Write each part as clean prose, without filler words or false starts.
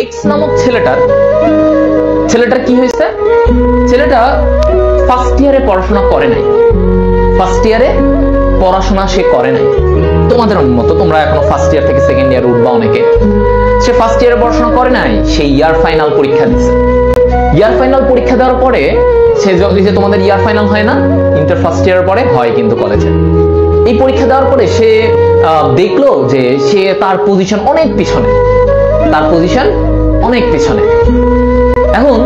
X নামক ছেলেটার কি হয়েছে? ছেলেটা ফার্স্ট ইয়ারে পড়াশোনা করে নাই। ফার্স্ট ইয়ারে পড়াশোনা সে করে নাই। তোমাদের মতো তোমরা এখনো ফার্স্ট ইয়ার থেকে সেকেন্ড ইয়ার উঠবা অনেকে। সে ফার্স্ট ইয়ারে পড়াশোনা করে নাই, সে ইয়ার ফাইনাল পরীক্ষা দিচ্ছে। ইয়ার ফাইনাল পরীক্ষা দেওয়ার পরে সে যে তোমাদের ইয়ার ফাইনাল হয় না ইন্টার ফার্স্ট ইয়ার পরে হয় কিন্তু কলেজে। এই পরীক্ষা দেওয়ার পরে সে দেখলো যে সে তার পজিশন অনেক পিছনে, এখন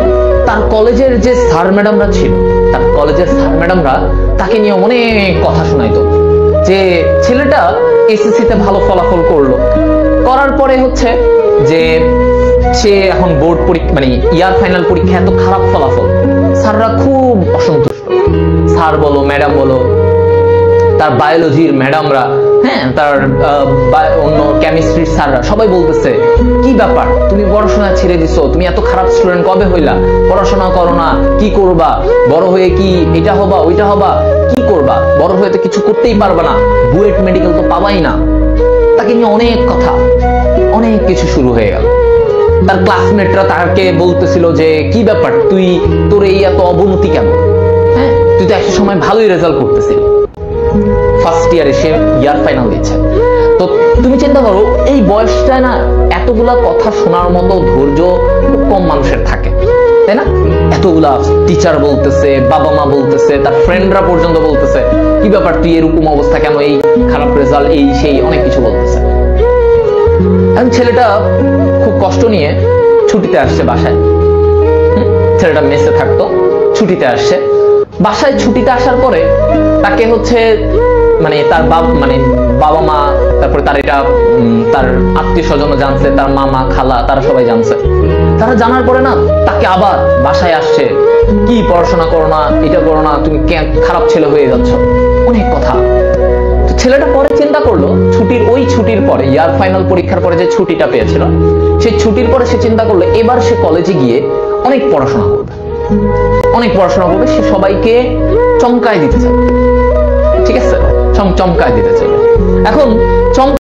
তার কলেজের যে স্যার ম্যাডামরা ছিল, তার কলেজের স্যার ম্যাডামরা তাকে নিয়ে অনেক কথা শোনাইতো যে ছেলেটা এসএসসিতে ভালো ফলাফল করলো, করার পরে হচ্ছে যে সে এখন বোর্ড পরীক্ষা মানে ইয়ার ফাইনাল পরীক্ষা এত খারাপ ফলাফল, স্যাররা খুব অসন্তুষ্ট। স্যার বলো ম্যাডাম বলো, তার বায়োলজির ম্যাডামরা, হ্যাঁ তার অন্য কেমিস্ট্রির স্যাররা সবাই বলতেছে কি ব্যাপার, তুমি পড়াশোনা ছেড়ে দিছো, তুমি এত খারাপ স্টুডেন্ট কবে হইলা, পড়াশোনা করো না, কি করবা, বড় হয়ে কি এটা হবা ওইটা হবা, কি করবা, বড় হয়ে তো কিছু করতেই পারবা না, বুয়েট মেডিকেল তো পাবাই না। তাকে নিয়ে অনেক কথা, অনেক কিছু শুরু হয়ে গেল। তার ক্লাসমেটরা তাকে বলতেছিল যে কি ব্যাপার, তোর এই এত অবনতি কেন, হ্যাঁ তুই তো একটা সময় ভালোই রেজাল্ট করতেছিলি, ফার্স্ট ইয়ারে সে ইয়ার ফাইনাল দিচ্ছে। তো তুমি চিন্তা করো এই বয়সটা না এতগুলা কথা শোনার মতো ধৈর্য খুব কম মানুষের থাকে, তাই না? এতগুলা টিচার বলতেছে, বাবা মা বলতেছে, তার ফ্রেন্ডরা পর্যন্ত বলতেছে কি ব্যাপার তুই এরকম অবস্থা কেন, এই খারাপ রেজাল্ট, এই সেই অনেক কিছু বলতেছে। এখন ছেলেটা খুব কষ্ট নিয়ে ছুটিতে আসছে বাসায়। ছেলেটা মেসে থাকতো, ছুটিতে আসছে বাসায়। ছুটিতে আসার পরে তাকে হচ্ছে মানে তার বাবা মা, তারপরে তার তার আত্মীয় স্বজন জানছে, তার মামা খালা তারা সবাই জানছে। তারা জানার পরে না তাকে আবার বাসায় আসছে, কি পড়াশোনা করো না, এটা করো না, তুমি খারাপ ছেলে হয়ে যাচ্ছ, অনেক কথা। তো ছেলেটা পরে চিন্তা করলো ছুটির পরে ইয়ার ফাইনাল পরীক্ষার পরে যে ছুটিটা পেয়েছিল, সেই ছুটির পরে সে চিন্তা করলো এবার সে কলেজে গিয়ে অনেক পড়াশোনা করবে, সে সবাইকে চমকায় দিতে চায়, ঠিক আছে, চমকায় দিতে চাইবে। এখন